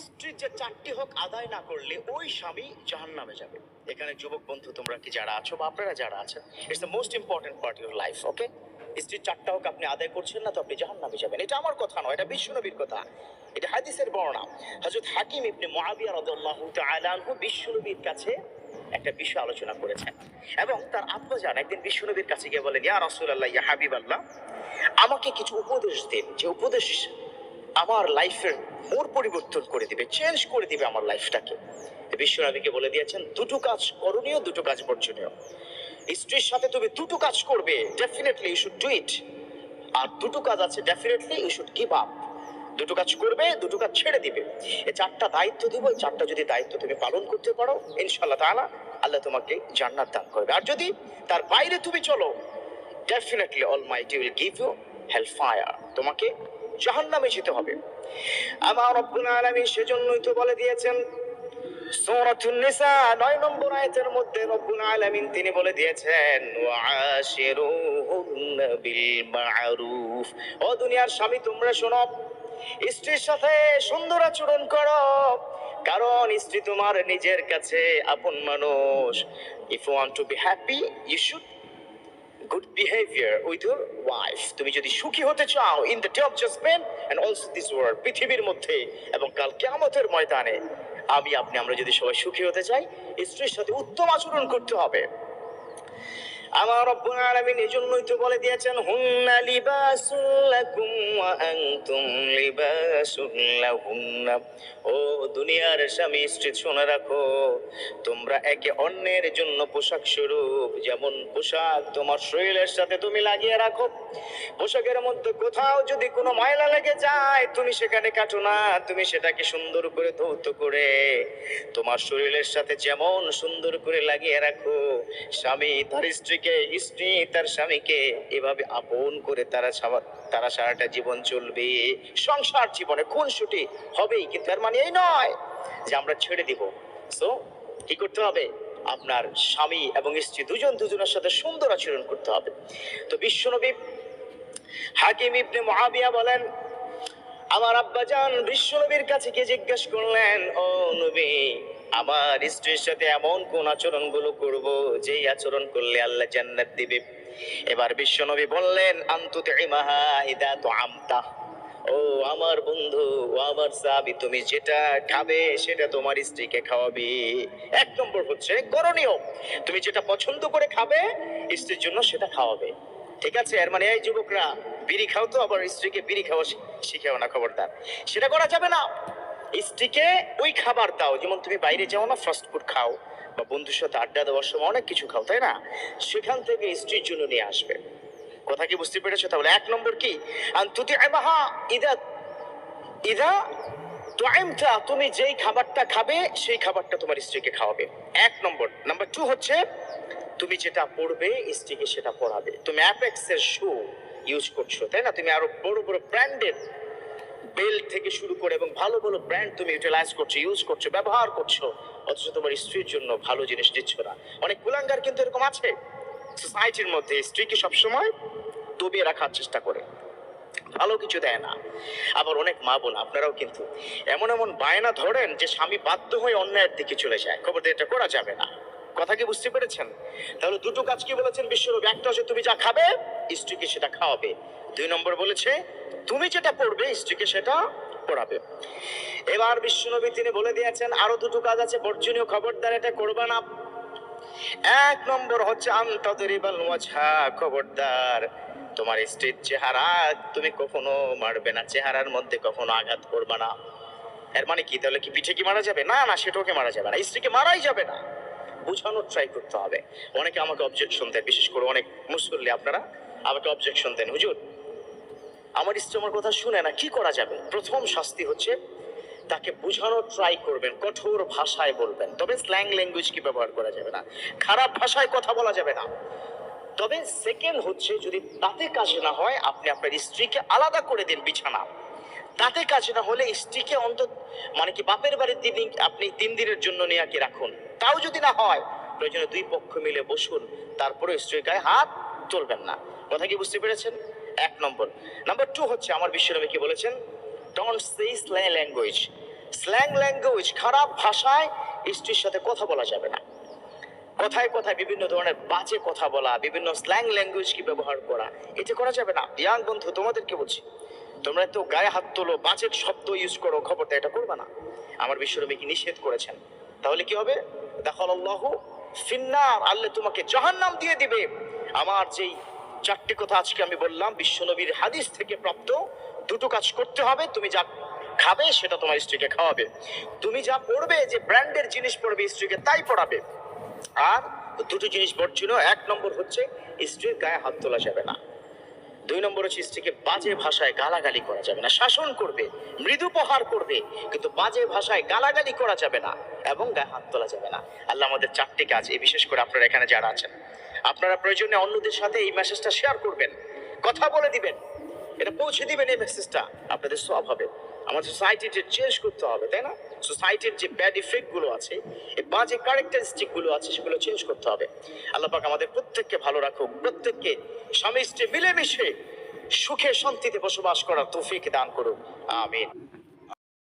স্ত্রীর যে 4টি হক আদায় না করলে ওই স্বামী জাহান্নামে যাবে। এখানে যুবক বন্ধু তোমরা কি যারা আছো বা আপনারা যারা আছেন, it's the most important part of life. Okay, স্ত্রীর 4টা হক আপনি আদায় করছেন না তো আপনি জাহান্নামে যাবেন। এটা আমার কথা নয়, এটা বিশ্বনবীর কথা, এটা হাদিসের বর্ণনা। হযরত হাকিম ইবনে মুআবিয়া রাদিয়াল্লাহু তাআলা আনহু বিশ্বনবীর কাছে একটা বিষয় আলোচনা করেছেন এবং তার আব্বা জান একদিন বিশ্বনবীর কাছে গিয়ে বলেন, ইয়া রাসূলুল্লাহ, ইয়া হাবিবাল্লাহ, আমাকে কিছু উপদেশ দিন, যে উপদেশ আমার লাইফের মোড় পরিবর্তন করে দিবে, চেঞ্জ করে দিবে আমার লাইফটাকে। বিশ্বনবীকে বলে দিয়েছেন, দুটো কাজ করণীয়, দুটো কাজ বর্জনীয়। স্ত্রীর সাথে তুমি দুটো কাজ করবে, definitely you should do it. আর দুটো কাজ আছে, definitely you should give up. দুটো কাজ করবে, দুটো কাজ ছেড়ে দিবে। এই 4টা দায়িত্ব দিব, এই 4টা যদি দায়িত্ব তুমি পালন করতে পারো, ইনশাআল্লাহ তাআলা আল্লাহ তোমাকে জান্নাত দান করবে। আর যদি তার বাইরে তুমি চলো, definitely almighty will give you hell fire, তোমাকে জাহান্নামে যেতে হবে। আমার রব্বুল আলামিন সেজন্যই তো বলে দিয়েছেন সূরাতুন নিসা 9 নম্বর আয়াতের মধ্যে রব্বুল আলামিন তিনি বলে দিয়েছেন, ওয়াশিরুহুন্না বিল মা'রুফ। ও দুনিয়ার স্বামী তোমরা শোনো, স্ত্রীর সাথে সুন্দর আচরণ করো, কারণ স্ত্রী তোমার নিজের কাছে আপন মানুষ। If you want to be happy, you should good behavior with your wife. তুমি যদি সুখী হতে চাও in the day of judgment and also this world, পৃথিবীর মধ্যে এবং কাল কিয়ামতের ময়দানে, আমরা যদি সবাই সুখী হতে চাই, স্ত্রীর সাথে উত্তম আচরণ করতে হবে। আমার রব্বুল আলামিন এজন্যই তো বলে দিয়েছেন, হুন্না লিবাসুল লাকুম ওয়া আনতুম লিবাসুল লাহুন্না। ও দুনিয়ার স্বামী স্ত্রী শুনে রাখো, তোমরা একে অন্যের জন্য পোশাক স্বরূপ। যেমন পোশাক তোমার শরীরের সাথে তুমি লাগিয়ে রাখো, পোশাকের মধ্যে কোথাও যদি কোনো ময়লা লেগে যায় তুমি সেখানে কাটো না, তুমি সেটাকে সুন্দর করে ধৌত করে তোমার শরীরের সাথে যেমন সুন্দর করে লাগিয়ে রাখো, স্বামী তার স্ত্রীকে, স্ত্রী তার স্বামীকে এভাবে আপন করে তারা সারাটা জীবন চলবে। সংসার জীবনে খুনসুটি হবেই, কিন্তু তার মানে এই নয় যে আমরা ছেড়ে দিব। সো কি করতে হবে? আপনার স্বামী এবং স্ত্রী দুজনের সাথে সুন্দর আচরণ করতে হবে। তো বিশ্বনবী হাকিম ইবনে মুআবিয়া বলেন, আমার আব্বাজান বিশ্বনবীর কাছে গিয়ে জিজ্ঞেস করলেন, ও নবী, আমার স্ত্রীর সাথে এমন কোন আচরণগুলো করব যেই আচরণ করলে আল্লাহ জান্নাত দিবে? এবার বিশ্বনবী বললেন, আনতুতিমাহা ইদা তুআমতা। ও আমার বন্ধু, ও আমার সাহাবী, তুমি যেটা খাবে সেটা তোমার স্ত্রীকে খাওয়াবে। 1 নম্বর হচ্ছে করণীয়, তুমি যেটা পছন্দ করে খাবে স্ত্রীর জন্য সেটা খাওয়াবে। ঠিক আছে? এর মানে এই যুবকরা, বিড়ি খাও তো আবার স্ত্রীকে বিড়ি খাওয়া শিখাও না, খবরদার, সেটা করা যাবে না। স্ত্রীকে ওই খাবার দাও, যেমন তুমি বাইরে যাও না, ফাস্ট ফুড খাও বা বন্ধুর সাথে আড্ডা দেওয়ার সময় অনেক কিছু খাও, তাই না? সেখান থেকে স্ত্রীর জন্য নিয়ে আসবে। কথা কি বুঝতে পেরেছো? তাহলে 1 নম্বর কি, আনতুতিমাহা ইদা ইদা তুআমতা, তুমি যেই খাবারটা খাবে সেই খাবারটা তোমার স্ত্রীকে খাওয়াবে। 1 নম্বর। নাম্বার 2 হচ্ছে, তুমি যেটা পড়বে স্ত্রীকে সেটা পড়াবে। তুমি অ্যাপেক্সের শু ইউজ করছো, তাই না? তুমি আরো বড় বড় ব্র্যান্ডের বেল্ট থেকে শুরু করে এবং ভালো ভালো ব্র্যান্ড তুমি ইউটিলাইজ করছো, ইউজ করছো, ব্যবহার করছো, অথচ তোমার স্ত্রীর জন্য ভালো জিনিস দিচ্ছ না। অনেক কুলাঙ্গার কিন্তু এরকম আছে সোসাইটির মধ্যে, স্ত্রীকে সবসময় দবিয়ে রাখার চেষ্টা করে, ভালো কিছু দেয় না। আবার অনেক মা বোন আপনারাও কিন্তু এমন এমন বায়না ধরেন যে স্বামী বাধ্য হয়ে অন্যায়ের দিকে চলে যায়। খবরদার, এটা করা যাবে না। কথা কি বুঝতে পেরেছেন? তাহলে দুটো কাজ কি বলেছেন বিশ্বনবী? একটা হচ্ছে তুমি যা খাবে স্ত্রীকে সেটা খাওয়াবে। 2 নম্বর বলেছে তুমি যেটা পড়বে স্ত্রীকে সেটা পড়াবে। এবার বিশ্বনবী তিনি বলে দিয়েছেন আরো দুটো কাজ আছে বর্জনীয়, খবরদার এটা করবে না। 1 নম্বর হচ্ছে আনতাদরিবাল ওয়াজহা, খবরদার তোমার স্ত্রীর চেহারা তুমি কখনো মারবে না, চেহারার মধ্যে কখনো আঘাত করবে না। এর মানে কি? তাহলে কি পিঠে কি মারা যাবে? না না, সেটাকে মারা যাবে না, স্ত্রীকে মারাই যাবে না, বুঝানোর ট্রাই করতে হবে। অনেকে আমাকে অবজেকশন দেয়, বিশেষ করে অনেক মুসল্লি আপনারা আমাকে অবজেকশন দেন, হুজুর আমার স্ত্রী আমার কথা শুনে না, কি করা যাবে? প্রথম শাস্তি হচ্ছে তাকে বোঝানোর ট্রাই করবেন, কঠোর ভাষায় বলবেন, তবে স্ল্যাং ল্যাঙ্গুয়েজ কি ব্যবহার করা যাবে না, খারাপ ভাষায় কথা বলা যাবে না। তবে সেকেন্ড হচ্ছে, যদি তাতে কাজ না হয় আপনি আপনার স্ত্রীকে আলাদা করে দিন বিছানা। তাতে কাজ না হলে স্ত্রীকে অন্তত মানে কি বাপের বাড়ির দিন আপনি 3 দিনের জন্য নিয়ে কি রাখুন। তাও যদি না হয় প্রয়োজনে 2 পক্ষ মিলে বসুন, তারপরে স্ত্রীর গায়ে হাত তুলবেন না। কথা কি বুঝতে পেরেছেন? 1 নম্বর। নাম্বার 2 হচ্ছে আমার বিশ্বনবী কি বলেছেন, don't say slang language. Slang language, খারাপ ভাষায় স্ত্রীর সাথে কথা বলা যাবে না। কথায় কথায় বিভিন্ন ধরনের বাজে কথা বলা, বিভিন্ন স্ল্যাং ল্যাঙ্গুয়েজ কি ব্যবহার করা, এটা করা যাবে না। ইয়াং বন্ধু, তোমাদেরকে বলছি, তোমরা তো গায়ে হাত তোলো, বাজে শব্দ ইউজ করো, খবরটা এটা করবে না। আমার বিশ্বনবী কি নিষেধ করেছেন। তাহলে কি হবে? দাখালাল্লাহু ফিন্নার, আল্লাহ তোমাকে জাহান্নাম দিয়ে দিবে। আমার যেই চারটি কথা আজকে আমি বললাম বিশ্বনবীর হাদিস থেকে প্রাপ্ত, দুটো কাজ করতে হবে। তুমি যা খাবে সেটা তোমার স্ত্রীকে খাওয়াবে, তুমি যা পড়বে, যে ব্র্যান্ডের জিনিস পড়বে স্ত্রীকে তাই পড়াবে। আর দুটো জিনিস বর্জনীয়, এক নম্বর হচ্ছে স্ত্রীর গায়ে হাত তোলা যাবে না, দুই নম্বর হচ্ছে স্ত্রীকে বাজে ভাষায় গালাগালি করা যাবে না। শাসন করবে, মৃদু প্রহার করবে, কিন্তু বাজে ভাষায় গালাগালি করা যাবে না এবং গায়ে হাত তোলা যাবে না। আল্লাহ আমাদের চারটি কাজ, এই বিশেষ করে আপনারা এখানে যারা আছেন, আপনারা প্রয়োজনে অন্যদের সাথে এই মেসেজটা শেয়ার করবেন, কথা বলে দিবেন, এটা পৌঁছে দিবেন। এই মেসেজটা আপনাদের সব হবে। আমাদের সোসাইটিতে চেঞ্জ করতে হবে, তাই না? সোসাইটির যে ব্যাড ইফেক্ট গুলো আছে, এই বাজে ক্যারেক্টারিস্টিক গুলো আছে, সেগুলো চেঞ্জ করতে হবে। আল্লাহ পাক আমাদের প্রত্যেককে ভালো রাখুক, প্রত্যেককে স্বামী স্ত্রী মিলেমিশে সুখে শান্তিতে বসবাস করার তৌফিক দান করুন। আমিন।